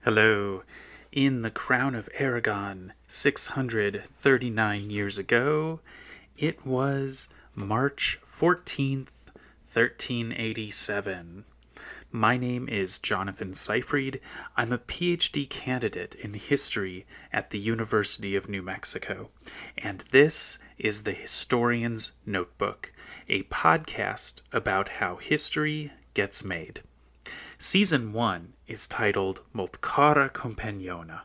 Hello. In the Crown of Aragon, 639 years ago, it was March 14th, 1387. My name is Jonathan Seyfried. I'm a PhD candidate in history at the University of New Mexico, and this is the Historian's Notebook, a podcast about how history gets made. Season 1 is titled Multcara Companiona.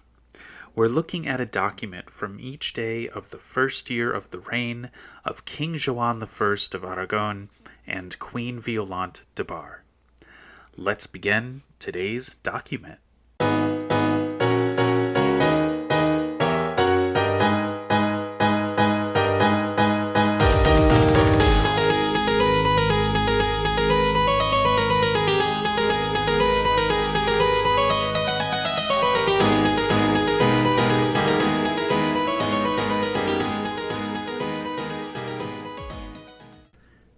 We're looking at a document from each day of the first year of the reign of King Joan I of Aragon and Queen Violant de Bar. Let's begin today's document.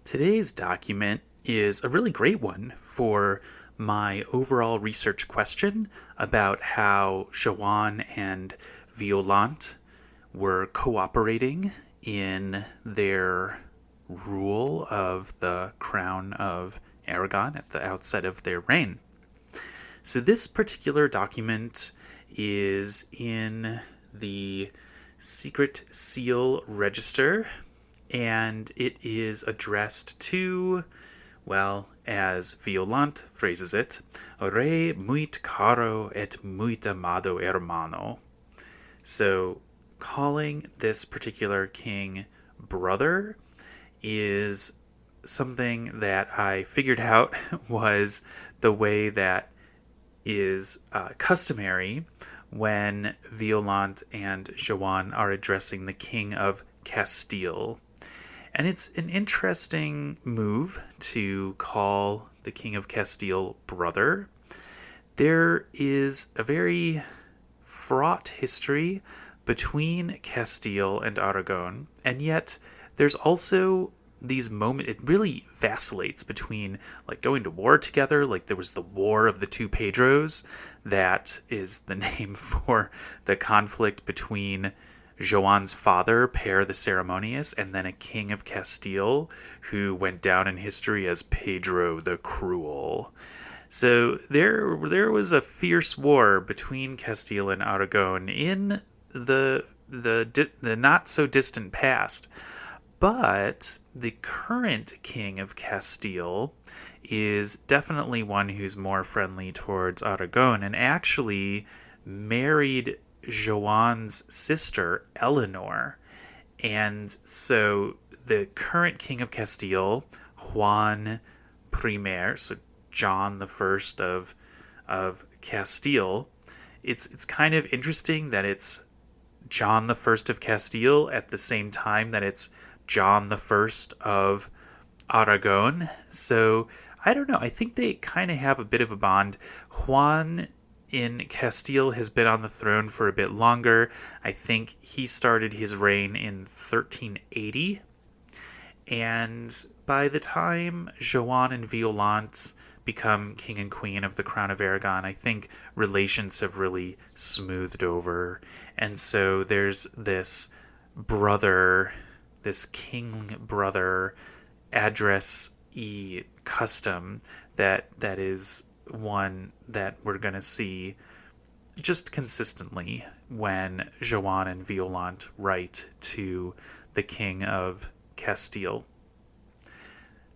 Today's document is a really great one for my overall research question about how Joan and Violant were cooperating in their rule of the Crown of Aragon at the outset of their reign. So this particular document is in the Secret Seal Register, and it is addressed to, well, as Violant phrases it, Re muito caro et muito amado hermano. So calling this particular king brother is something that I figured out was the way that is customary when Violant and Joan are addressing the king of Castile. And it's an interesting move to call the King of Castile brother. There is a very fraught history between Castile and Aragon, and yet there's also these moments, it really vacillates between like going to war together, like there was the War of the Two Pedros, that is the name for the conflict between Joan's father, Pere the Ceremonious, and then a king of Castile who went down in history as Pedro the Cruel. So there was a fierce war between Castile and Aragon in the not so distant past. But the current king of Castile is definitely one who's more friendly towards Aragon and actually married Joan's sister, Eleanor. And so the current king of Castile, Juan I, so John the First of Castile, it's kind of interesting that it's John the First of Castile at the same time that it's John the First of Aragon. So I don't know. I think they kind of have a bit of a bond. Juan in Castile has been on the throne for a bit longer. I think he started his reign in 1380. And by the time Joan and Violant become king and queen of the Crown of Aragon, I think relations have really smoothed over. And so there's this brother, this king brother address-y custom that is one that we're going to see just consistently when Joan and Violant write to the King of Castile.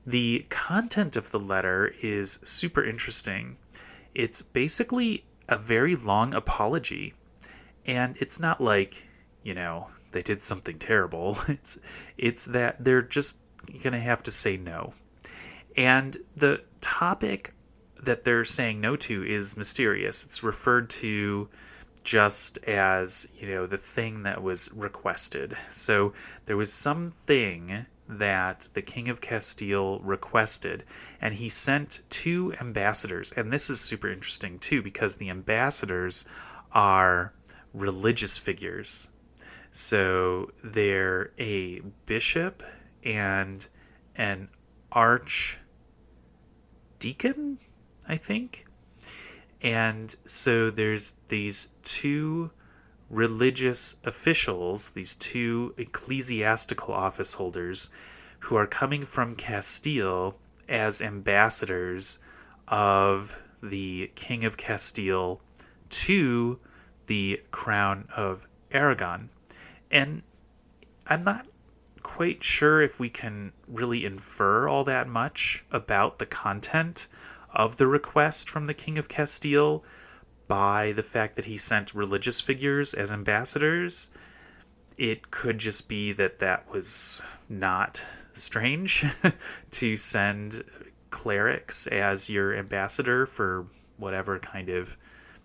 The content of the letter is super interesting. It's basically a very long apology, and it's not like, they did something terrible. It's that they're just going to have to say no. And the topic that they're saying no to is mysterious. It's referred to just as, the thing that was requested. So there was something that the King of Castile requested, and he sent 2 ambassadors. And this is super interesting too, because the ambassadors are religious figures. So they're a bishop and an archdeacon, I think. And so there's these two religious officials, these two ecclesiastical office holders, who are coming from Castile as ambassadors of the King of Castile to the Crown of Aragon. And I'm not quite sure if we can really infer all that much about the content of the request from the King of Castile by the fact that he sent religious figures as ambassadors. It could just be that that was not strange to send clerics as your ambassador for whatever kind of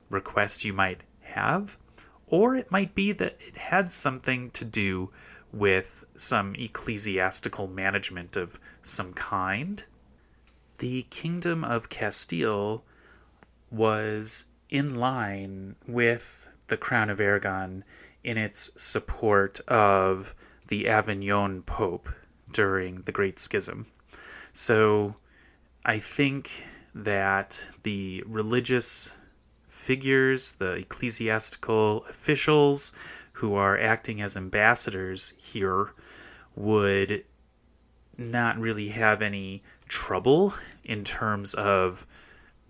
request you might have. Or it might be that it had something to do with some ecclesiastical management of some kind. The Kingdom of Castile was in line with the Crown of Aragon in its support of the Avignon Pope during the Great Schism. So I think that the religious figures, the ecclesiastical officials who are acting as ambassadors here, would not really have any trouble in terms of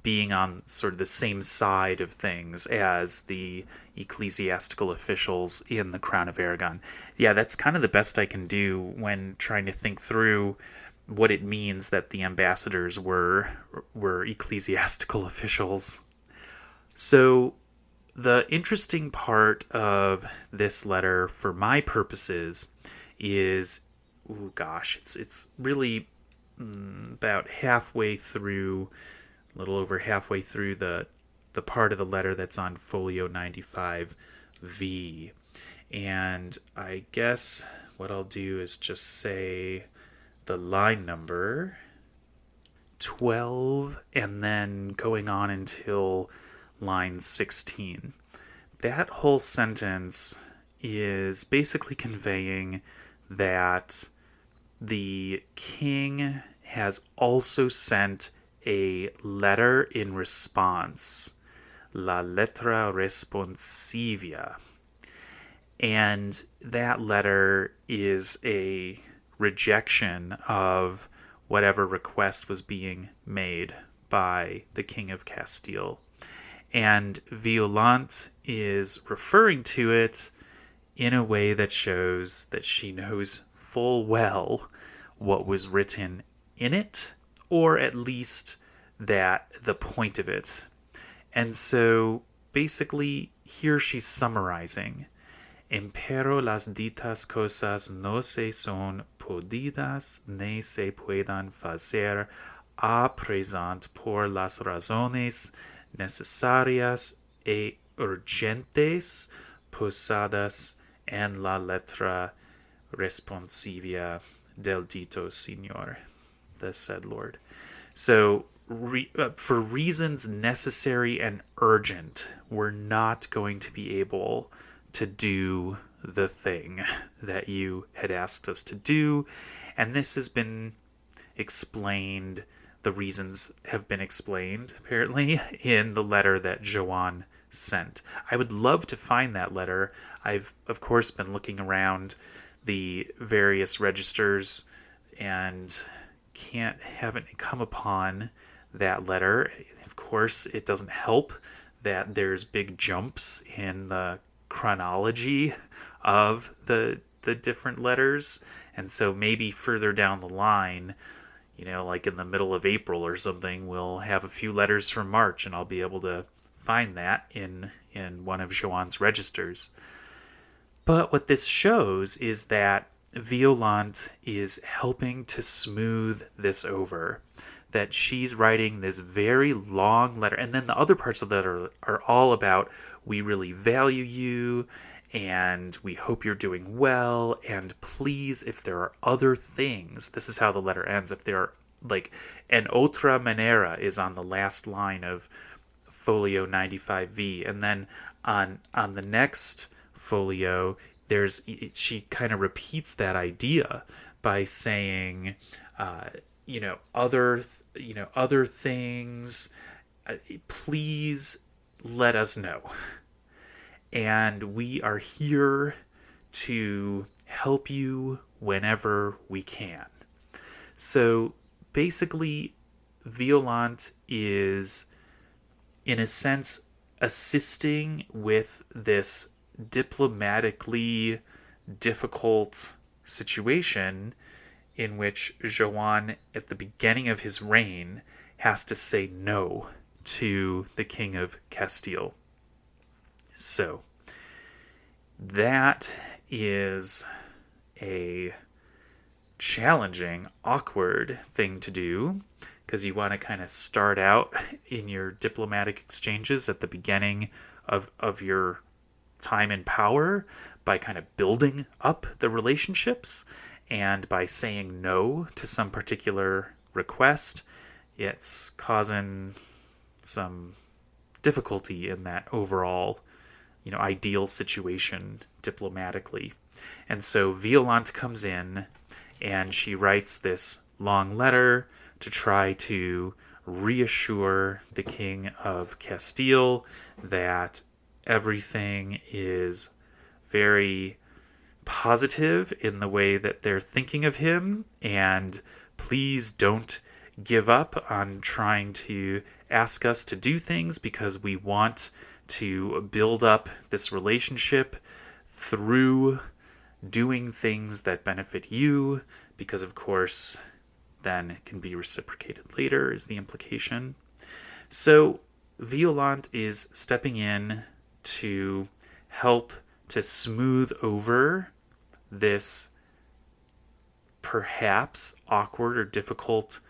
being on sort of the same side of things as the ecclesiastical officials in the Crown of Aragon. Yeah, that's kind of the best I can do when trying to think through what it means that the ambassadors were ecclesiastical officials. So the interesting part of this letter for my purposes is, it's really about halfway through, a little over halfway through the part of the letter that's on folio 95V. And I guess what I'll do is just say the line number 12 and then going on until line 16. That whole sentence is basically conveying that the king has also sent a letter in response, la letra responsivia. And that letter is a rejection of whatever request was being made by the King of Castile. And Violant is referring to it in a way that shows that she knows full well what was written in it, or at least that the point of it. And so basically here she's summarizing. Empero las ditas cosas no se son podidas ni se puedan fazer a present por las razones necesarias e urgentes posadas en la letra responsivia del dito Señor, the said Lord. So, for reasons necessary and urgent, we're not going to be able to do the thing that you had asked us to do. And this has been explained. The reasons have been explained, apparently, in the letter that Joan sent. I would love to find that letter. I've, of course, been looking around the various registers and haven't come upon that letter. Of course, it doesn't help that there's big jumps in the chronology of the different letters, and so maybe further down the line, like in the middle of April or something, we'll have a few letters from March, and I'll be able to find that in one of Joan's registers. But what this shows is that Violant is helping to smooth this over, that she's writing this very long letter, and then the other parts of the letter are all about, we really value you, and we hope you're doing well, and please, if there are other things, this is how the letter ends, if there are, like, en otra manera is on the last line of folio 95V, and then on the next folio, she kind of repeats that idea by saying, other things, please let us know. And we are here to help you whenever we can. So basically, Violant is, in a sense, assisting with this diplomatically difficult situation in which Joan, at the beginning of his reign, has to say no to the King of Castile. So, that is a challenging, awkward thing to do, because you want to kind of start out in your diplomatic exchanges at the beginning of your time in power by kind of building up the relationships, and by saying no to some particular request, it's causing some difficulty in that overall, ideal situation diplomatically. And so Violant comes in and she writes this long letter to try to reassure the King of Castile that everything is very positive in the way that they're thinking of him, and please don't give up on trying to ask us to do things, because we want to build up this relationship through doing things that benefit you, because of course then it can be reciprocated later, is the implication. So Violant is stepping in to help to smooth over this perhaps awkward or difficult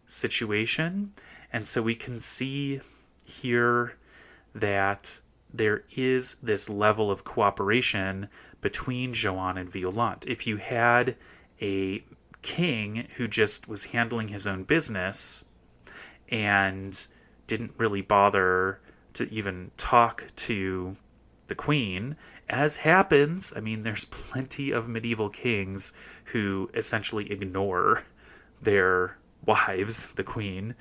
situation. And so we can see here that there is this level of cooperation between Joan and Violant. If you had a king who just was handling his own business and didn't really bother to even talk to the queen, as happens, there's plenty of medieval kings who essentially ignore their wives, the queen,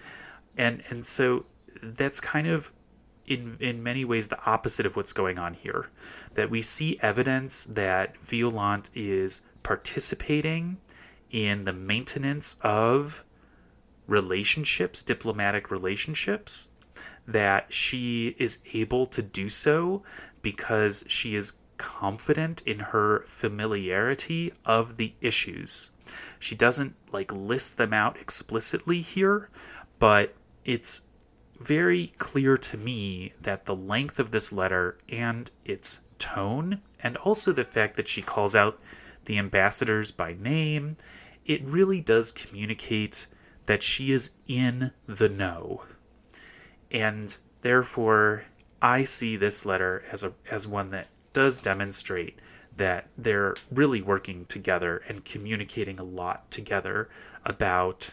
and so that's kind of in many ways the opposite of what's going on here. That we see evidence that Violant is participating in the maintenance of relationships, diplomatic relationships, that she is able to do so because she is confident in her familiarity of the issues. She doesn't list them out explicitly here, but it's very clear to me that the length of this letter and its tone, and also the fact that she calls out the ambassadors by name, it really does communicate that she is in the know. And therefore, I see this letter as one that does demonstrate that they're really working together and communicating a lot together about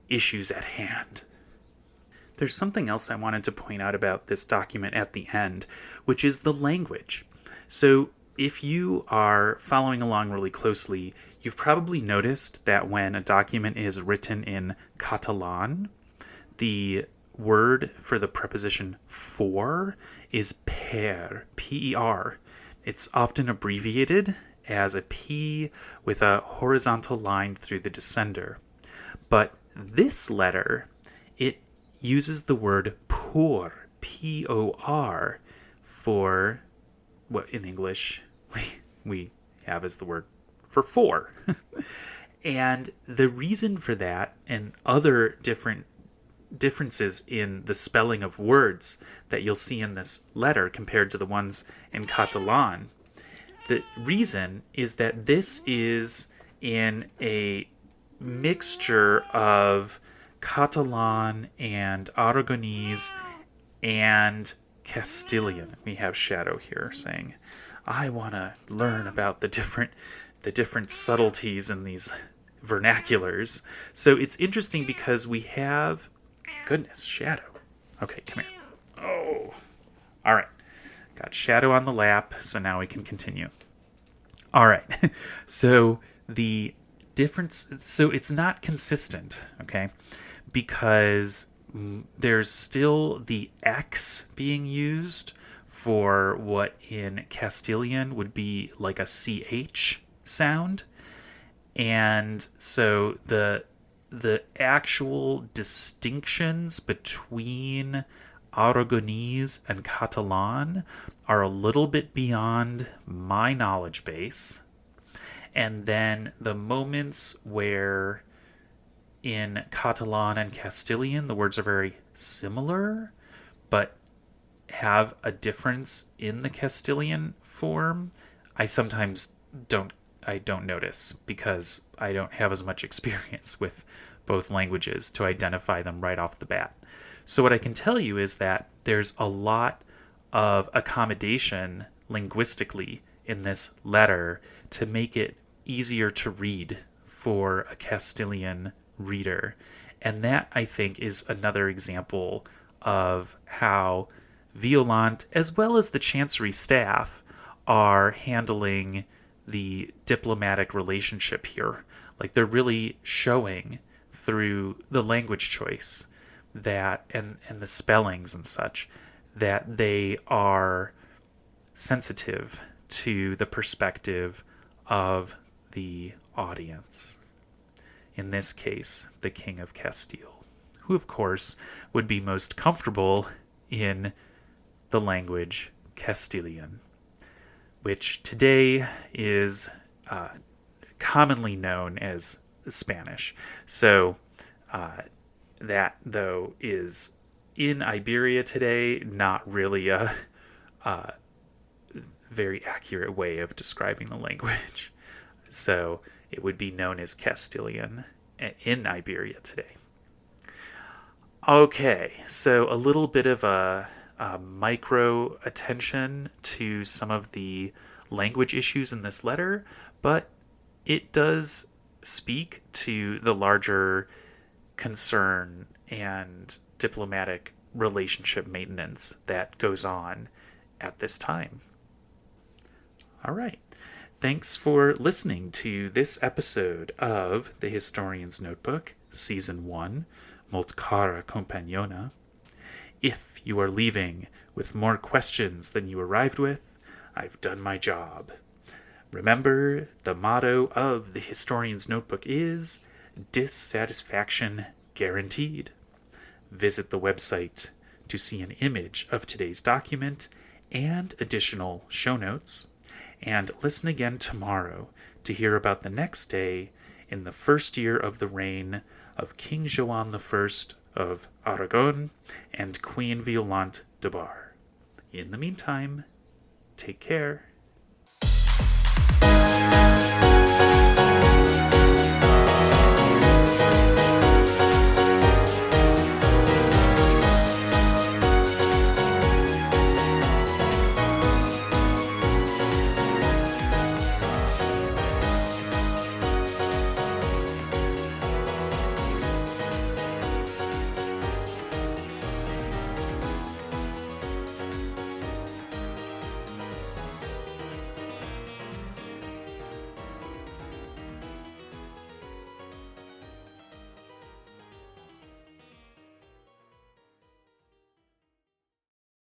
issues at hand. There's something else I wanted to point out about this document at the end, which is the language. So if you are following along really closely, you've probably noticed that when a document is written in Catalan, the word for the preposition for is per, P-E-R. It's often abbreviated as a P with a horizontal line through the descender. But this letter, it uses the word por, P-O-R, for what in English we have as the word for four. And the reason for that, and other differences in the spelling of words that you'll see in this letter compared to the ones in Catalan, the reason is that this is in a mixture of Catalan and Aragonese and Castilian. We have Shadow here saying, I want to learn about the different subtleties in these vernaculars. So it's interesting because we have, goodness, Shadow. Okay, come here. Oh, all right. Got Shadow on the lap, so now we can continue. All right. So the difference, so it's not consistent, okay? Because there's still the X being used for what in Castilian would be like a CH sound. And so the actual distinctions between Aragonese and Catalan are a little bit beyond my knowledge base. And then the moments where in Catalan and Castilian the words are very similar but have a difference in the Castilian form, I sometimes don't notice because I don't have as much experience with both languages to identify them right off the bat. So what I can tell you is that there's a lot of accommodation linguistically in this letter to make it easier to read for a Castilian reader. And that, I think, is another example of how Violant, as well as the Chancery staff, are handling the diplomatic relationship here. Like, they're really showing through the language choice that and the spellings and such that they are sensitive to the perspective of the audience. In this case, the King of Castile, who of course would be most comfortable in the language Castilian, which today is commonly known as Spanish. So that, though, is in Iberia today not really a very accurate way of describing the language. So it would be known as Castilian in Iberia today. Okay, so a little bit of a micro attention to some of the language issues in this letter, but it does speak to the larger concern and diplomatic relationship maintenance that goes on at this time. All right. Thanks for listening to this episode of The Historian's Notebook, Season 1, Molt Cara Compagnona. If you are leaving with more questions than you arrived with, I've done my job. Remember, the motto of The Historian's Notebook is dissatisfaction guaranteed. Visit the website to see an image of today's document and additional show notes, and listen again tomorrow to hear about the next day in the first year of the reign of King Joan I of Aragon and Queen Violant de Bar. In the meantime, take care.